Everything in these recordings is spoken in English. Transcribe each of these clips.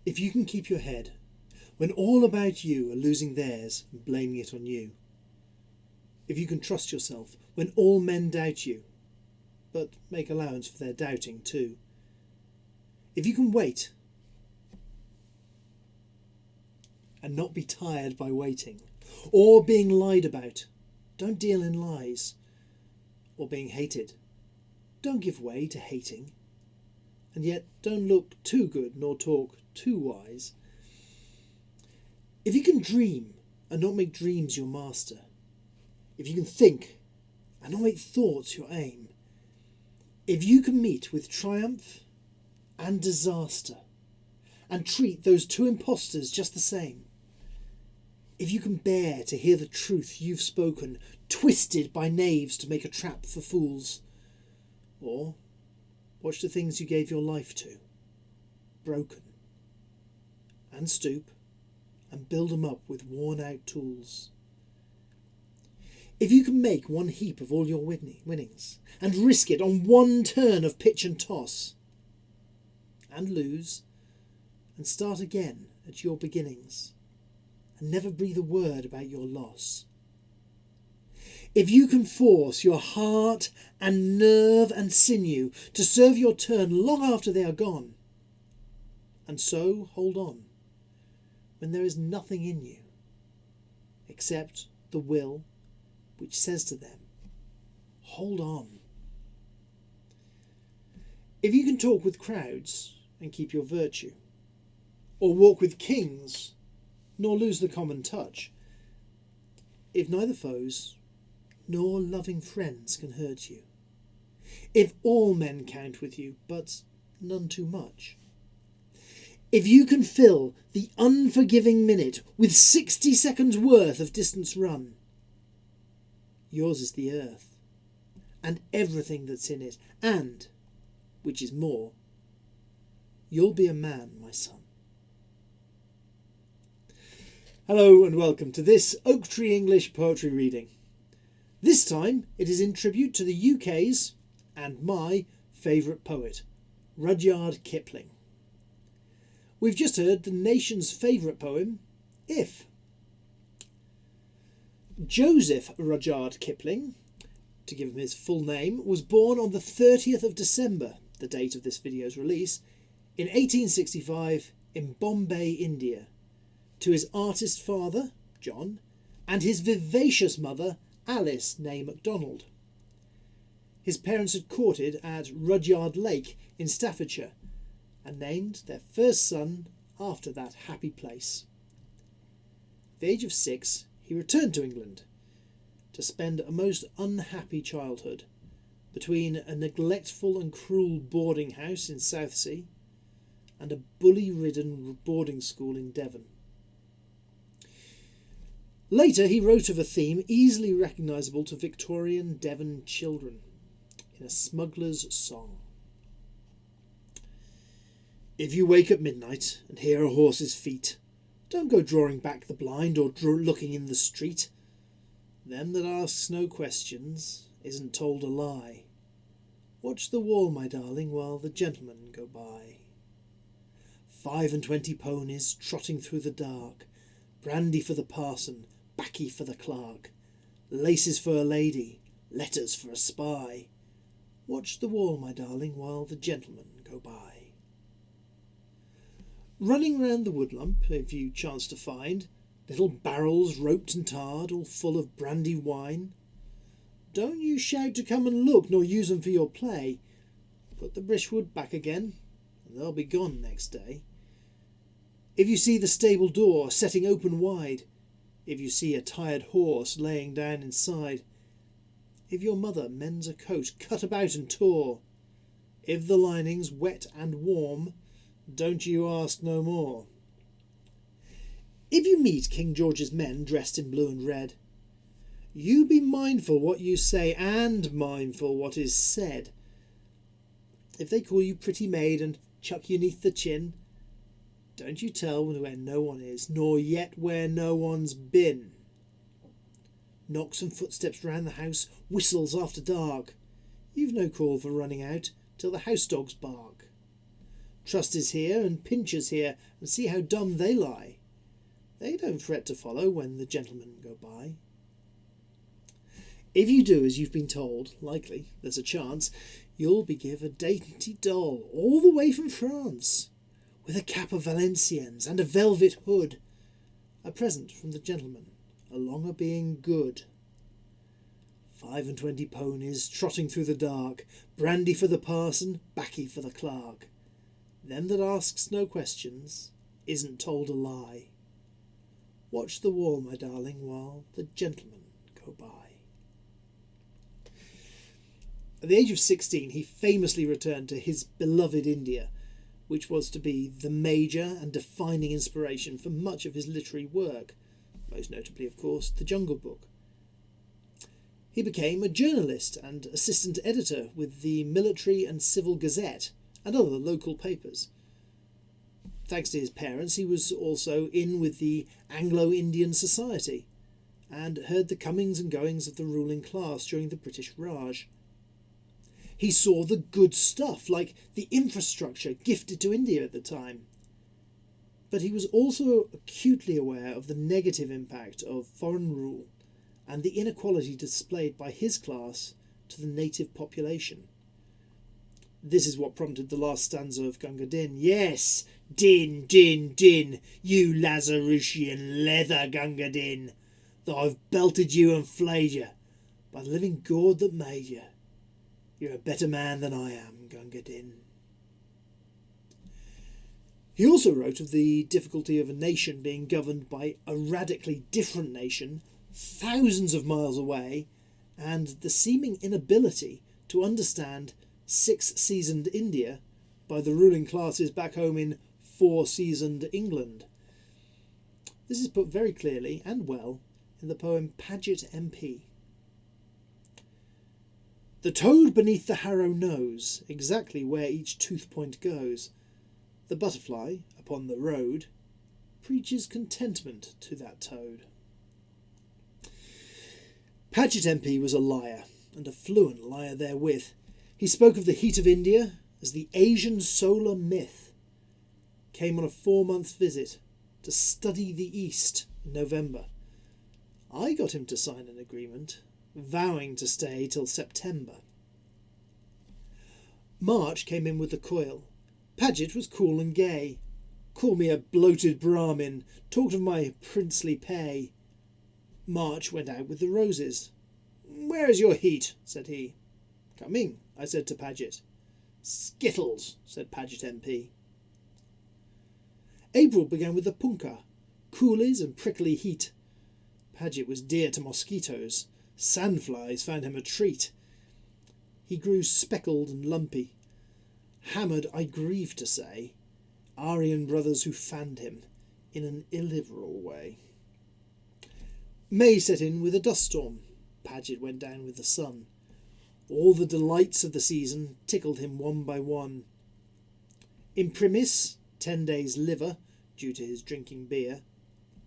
If you can keep your head when all about you are losing theirs and blaming it on you. If you can trust yourself when all men doubt you, but make allowance for their doubting too. If you can wait and not be tired by waiting, or being lied about, don't deal in lies, or being hated, don't give way to hating, and yet don't look too good nor talk too wise. If you can dream and not make dreams your master, if you can think and not make thoughts your aim, if you can meet with triumph and disaster and treat those two impostors just the same, if you can bear to hear the truth you've spoken twisted by knaves to make a trap for fools, or watch the things you gave your life to broken, and stoop and build 'em up with worn out tools. If you can make one heap of all your winnings and risk it on one turn of pitch and toss, and lose and start again at your beginnings, and never breathe a word about your loss. If you can force your heart and nerve and sinew to serve your turn long after they are gone, and so hold on when there is nothing in you except the will which says to them, hold on. If you can talk with crowds and keep your virtue, or walk with kings nor lose the common touch, if neither foes nor loving friends can hurt you, if all men count with you but none too much, if you can fill the unforgiving minute with 60 seconds worth of distance run, yours is the earth and everything that's in it, and, which is more, you'll be a man, my son. Hello and welcome to this Oak Tree English poetry reading. This time it is in tribute to the UK's and my favourite poet, Rudyard Kipling. We've just heard the nation's favourite poem, If. Joseph Rudyard Kipling, to give him his full name, was born on the 30th of December, the date of this video's release, in 1865 in Bombay, India, to his artist father, John, and his vivacious mother, Alice née MacDonald. His parents had courted at Rudyard Lake in Staffordshire and named their first son after that happy place. At the age of 6, he returned to England to spend a most unhappy childhood between a neglectful and cruel boarding house in Southsea and a bully-ridden boarding school in Devon. Later he wrote of a theme easily recognisable to Victorian Devon children in a smuggler's song. If you wake at midnight and hear a horse's feet, don't go drawing back the blind or looking in the street. Them that asks no questions isn't told a lie. Watch the wall, my darling, while the gentlemen go by. 25 ponies trotting through the dark, brandy for the parson, baccy for the clerk, laces for a lady, letters for a spy. Watch the wall, my darling, while the gentlemen go by. Running round the woodlump, if you chance to find little barrels roped and tarred, all full of brandy wine, don't you shout to come and look, nor use 'em for your play. Put the brishwood back again, and they'll be gone next day. If you see the stable door setting open wide, if you see a tired horse laying down inside, if your mother mends a coat cut about and tore, if the lining's wet and warm, don't you ask no more. If you meet King George's men dressed in blue and red, you be mindful what you say and mindful what is said. If they call you pretty maid and chuck you neath the chin, don't you tell where no one is, nor yet where no one's been. Knocks and footsteps round the house, whistles after dark. You've no call for running out till the house dogs bark. Trust is here and pinch is here, and see how dumb they lie. They don't fret to follow when the gentlemen go by. If you do as you've been told, likely, there's a chance, you'll be given a dainty doll all the way from France, with a cap of Valenciennes and a velvet hood, a present from the gentleman, along o' being good. 25 ponies trotting through the dark, brandy for the parson, baccy for the clerk. Them that asks no questions isn't told a lie. Watch the wall, my darling, while the gentlemen go by. At the age of 16, he famously returned to his beloved India, which was to be the major and defining inspiration for much of his literary work, most notably, of course, The Jungle Book. He became a journalist and assistant editor with the Military and Civil Gazette and other local papers. Thanks to his parents, he was also in with the Anglo-Indian Society and heard the comings and goings of the ruling class during the British Raj. He saw the good stuff, like the infrastructure gifted to India at the time. But he was also acutely aware of the negative impact of foreign rule and the inequality displayed by his class to the native population. This is what prompted the last stanza of Gunga Din. Yes, din, din, din, you Lazarusian leather Gunga Din, though I've belted you and flayed you, by the living God that made you. You're a better man than I am, Gunga Din. He also wrote of the difficulty of a nation being governed by a radically different nation thousands of miles away, and the seeming inability to understand six-seasoned India by the ruling classes back home in four-seasoned England. This is put very clearly and well in the poem Pagett MP. The toad beneath the harrow knows exactly where each tooth point goes. The butterfly upon the road preaches contentment to that toad. Pagett MP was a liar, and a fluent liar therewith. He spoke of the heat of India as the Asian solar myth. Came on a 4-month visit to study the East in November. I got him to sign an agreement, vowing to stay till September. March came in with the coil. Pagett was cool and gay. Called me a bloated Brahmin, talked of my princely pay. March went out with the roses. Where is your heat? Said he. Coming, I said to Pagett. Skittles, said Pagett MP. April began with the punkah, coolies and prickly heat. Pagett was dear to mosquitoes. Sandflies found him a treat. He grew speckled and lumpy. Hammered, I grieve to say, Aryan brothers who fanned him in an illiberal way. May set in with a dust storm. Pagett went down with the sun. All the delights of the season tickled him one by one. Imprimis, 10 days liver, due to his drinking beer.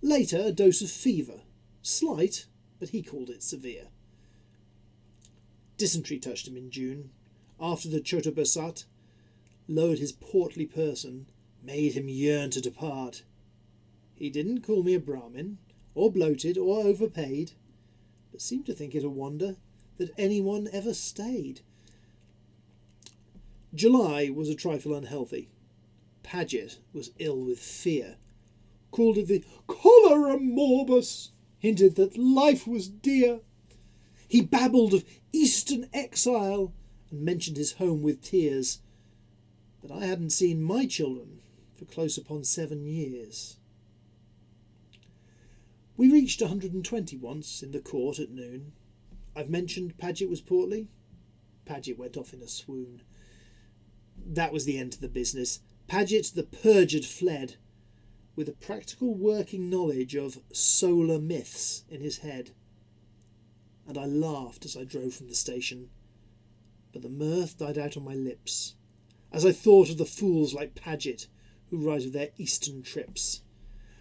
Later, a dose of fever. Slight, but he called it severe. Dysentery touched him in June. After the Chota Bersat, lowered his portly person, made him yearn to depart. He didn't call me a Brahmin, or bloated, or overpaid, but seemed to think it a wonder that anyone ever stayed. July was a trifle unhealthy. Pagett was ill with fear, called it the cholera morbus, hinted that life was dear. He babbled of Eastern exile and mentioned his home with tears, but I hadn't seen my children for close upon 7 years. We reached 120 once in the court at noon. I've mentioned Pagett was portly. Pagett went off in a swoon. That was the end of the business. Pagett the perjured fled, with a practical working knowledge of solar myths in his head. And I laughed as I drove from the station, but the mirth died out on my lips as I thought of the fools like Pagett who write of their Eastern trips,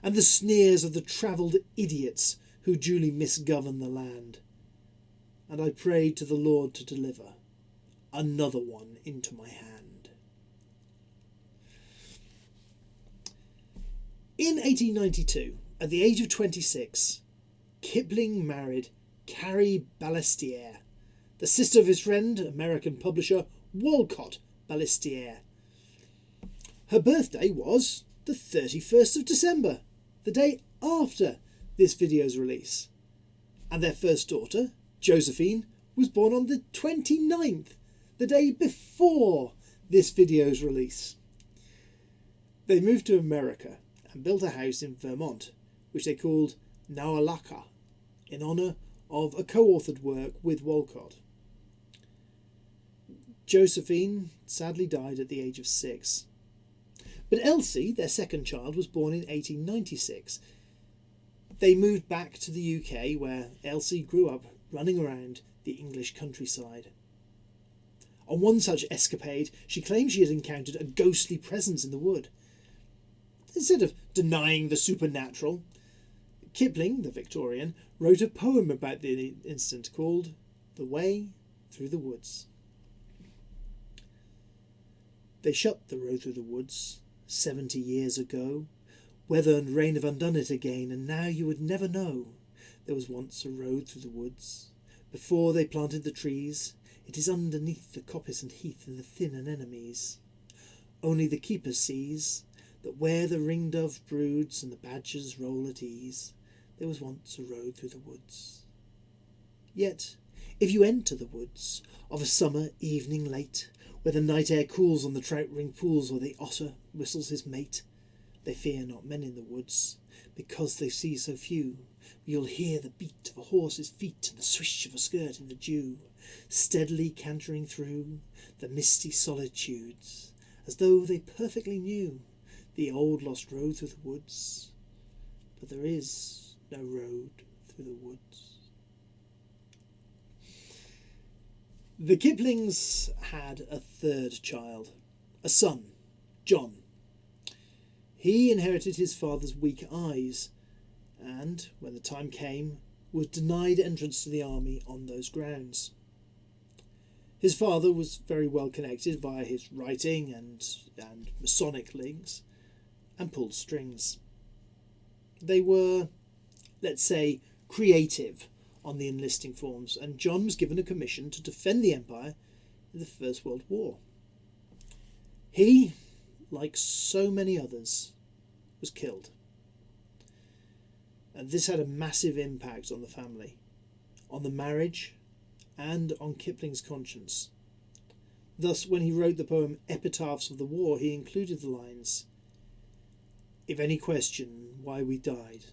and the sneers of the travelled idiots who duly misgovern the land. And I prayed to the Lord to deliver another one into my hand. In 1892, at the age of 26, Kipling married Carrie Balestier, the sister of his friend, American publisher Walcott Balestier. Her birthday was the 31st of December, the day after this video's release. And their first daughter, Josephine, was born on the 29th, the day before this video's release. They moved to America and built a house in Vermont, which they called Nawalaka, in honour of a co-authored work with Walcott. Josephine sadly died at the age of 6. But Elsie, their second child, was born in 1896. They moved back to the UK, where Elsie grew up running around the English countryside. On one such escapade, she claimed she had encountered a ghostly presence in the wood. Instead of denying the supernatural, Kipling, the Victorian, wrote a poem about the incident called The Way Through the Woods. They shut the road through the woods 70 years ago. Weather and rain have undone it again, and now you would never know. There was once a road through the woods. Before they planted the trees, it is underneath the coppice and heath and the thin anemones. Only the keeper sees that where the ringdove broods and the badgers roll at ease, there was once a road through the woods. Yet, if you enter the woods of a summer evening late, where the night air cools on the trout-ringed pools, where the otter whistles his mate, they fear not men in the woods, because they see so few. You'll hear the beat of a horse's feet and the swish of a skirt in the dew, steadily cantering through the misty solitudes, as though they perfectly knew the old lost road through the woods. But there is no road through the woods. The Kiplings had a third child, a son, John. He inherited his father's weak eyes and, when the time came, was denied entrance to the army on those grounds. His father was very well connected via his writing and Masonic links, and pulled strings. They were, let's say, creative on the enlisting forms, and John was given a commission to defend the Empire in the First World War. He, like so many others, was killed. And this had a massive impact on the family, on the marriage, and on Kipling's conscience. Thus, when he wrote the poem Epitaphs of the War, he included the lines, "If any question why we died,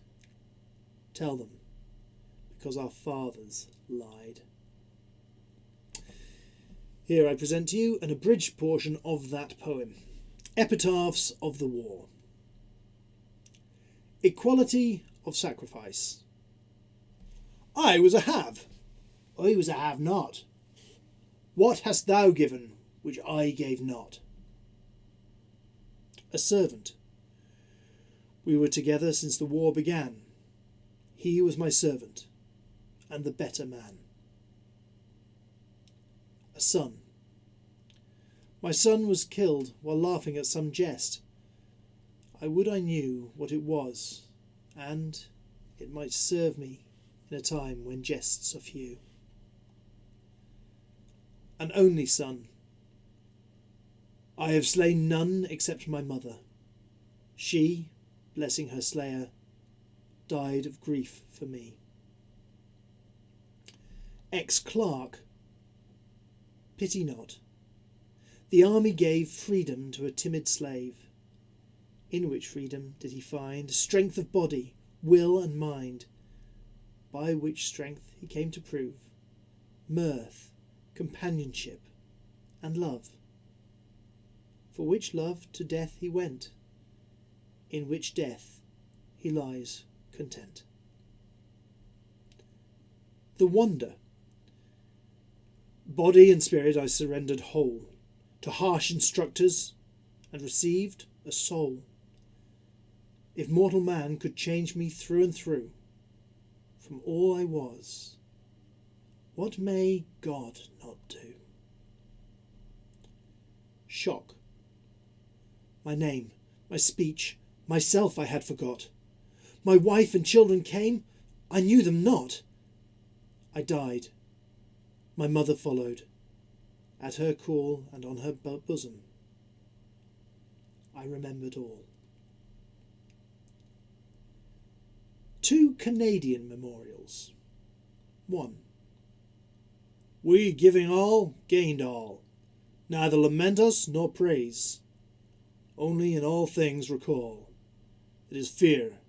tell them, because our fathers lied." Here I present to you an abridged portion of that poem, Epitaphs of the War. Equality of sacrifice. I was a have, I was a have not. What hast thou given which I gave not? A servant. We were together since the war began. He was my servant, and the better man. A son. My son was killed while laughing at some jest. I would I knew what it was, and it might serve me in a time when jests are few. An only son. I have slain none except my mother. She, blessing her slayer, died of grief for me. Ex-clerk. Pity not. The army gave freedom to a timid slave, in which freedom did he find strength of body, will and mind, by which strength he came to prove mirth, companionship, and love, for which love to death he went, in which death he lies content. The wonder. Body and spirit I surrendered whole to harsh instructors, and received a soul. If mortal man could change me through and through, from all I was, what may God not do? Shock. My name, my speech, myself I had forgot. My wife and children came, I knew them not. I died. My mother followed. At her call and on her bosom, I remembered all. 2 Canadian memorials. 1. We, giving all, gained all. Neither lament us nor praise. Only in all things recall. It is fear,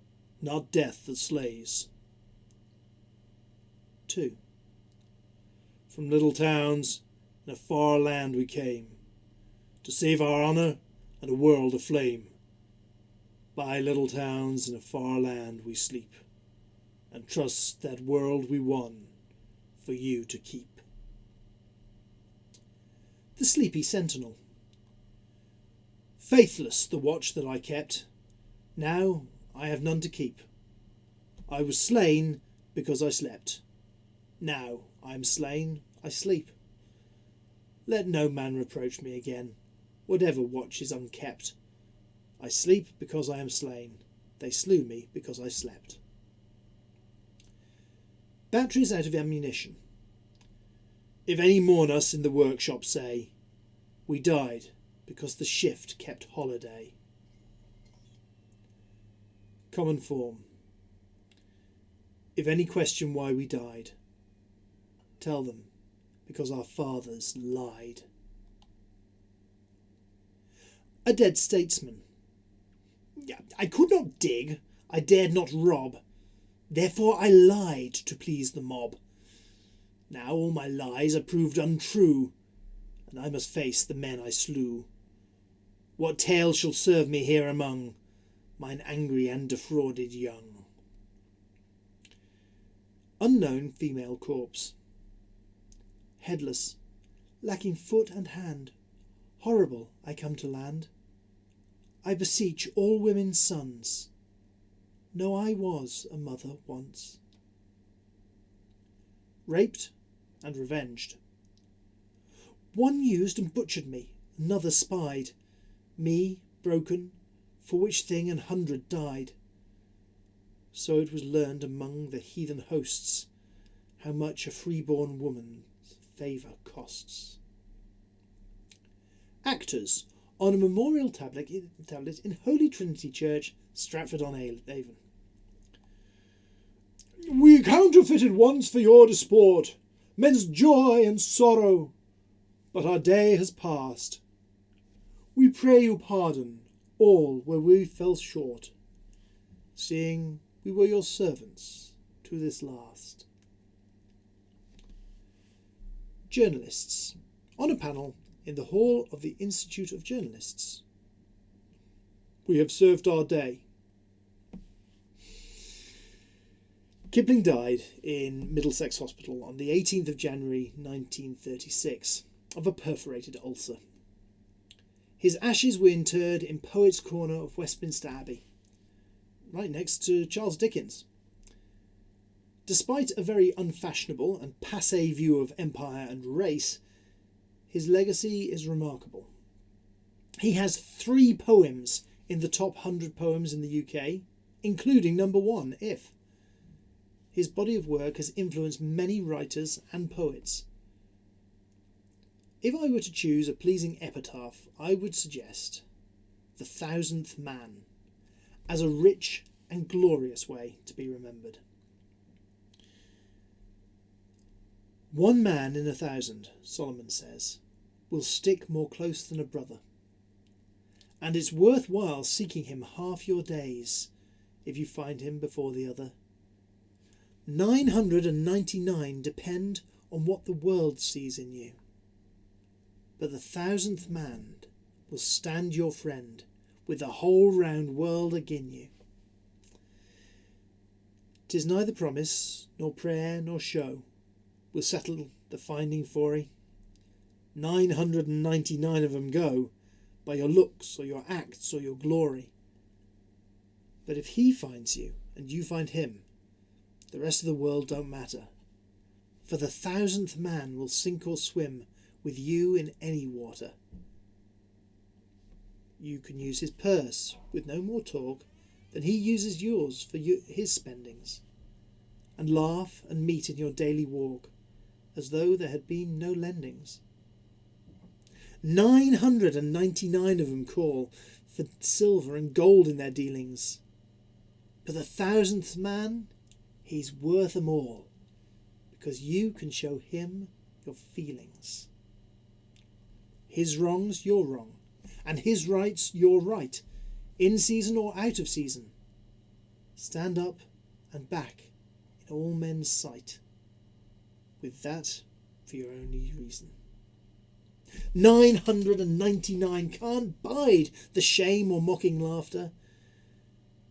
not death, that slays. 2. From little towns in a far land we came, to save our honour and a world aflame. By little towns in a far land we sleep, and trust that world we won for you to keep. The Sleepy Sentinel. Faithless the watch that I kept, now I have none to keep. I was slain because I slept, now I am slain, I sleep. Let no man reproach me again, whatever watch is unkept. I sleep because I am slain, they slew me because I slept. Batteries out of ammunition. If any mourn us in the workshop, say, we died because the shift kept holiday. Common form. If any question why we died, tell them because our fathers lied. A dead statesman. I could not dig, I dared not rob, therefore I lied to please the mob. Now all my lies are proved untrue, and I must face the men I slew. What tale shall serve me here among mine angry and defrauded young? Unknown female corpse. Headless, lacking foot and hand, horrible I come to land. I beseech all women's sons, know I was a mother once. Raped and revenged. One used and butchered me, another spied, me broken, for which thing 100 died. So it was learned among the heathen hosts how much a freeborn woman's favour costs. Actors on a memorial tablet in Holy Trinity Church, Stratford-on-Avon. We counterfeited once for your disport men's joy and sorrow, but our day has passed. We pray you pardon all where we fell short, seeing we were your servants to this last. Journalists on a panel in the hall of the Institute of Journalists. We have served our day. Kipling died in Middlesex Hospital on the 18th of January 1936 of a perforated ulcer. His ashes were interred in Poets' Corner of Westminster Abbey, right next to Charles Dickens. Despite a very unfashionable and passé view of empire and race, his legacy is remarkable. He has 3 poems in the top 100 poems in the UK, including number 1, If. His body of work has influenced many writers and poets. If I were to choose a pleasing epitaph, I would suggest The Thousandth Man, as a rich and glorious way to be remembered. 1 man in 1,000, Solomon says, will stick more close than a brother. And it's worthwhile seeking him half your days, if you find him before the other. 999 depend on what the world sees in you. But the 1,000th man will stand your friend, with the whole round world agin you. 'Tis neither promise, nor prayer, nor show will settle the finding for 'ee. 999 of 'em go, by your looks, or your acts, or your glory. But if he finds you, and you find him, the rest of the world don't matter. For the 1,000th man will sink or swim with you in any water. You can use his purse with no more talk then he uses yours for his spendings, and laugh and meet in your daily walk, as though there had been no lendings. 999 of them call for silver and gold in their dealings, but the 1000th man, he's worth 'em all, because you can show him your feelings. His wrongs, your wrong, and his rights, your right, in season or out of season. Stand up and back in all men's sight, with that for your only reason. 999 can't bide the shame or mocking laughter,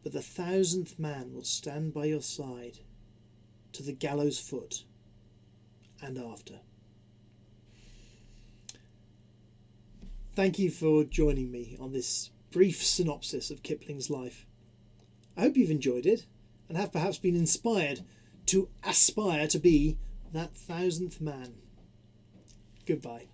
but the 1000th man will stand by your side to the gallows foot and after. Thank you for joining me on this brief synopsis of Kipling's life. I hope you've enjoyed it and have perhaps been inspired to aspire to be that 1000th man. Goodbye.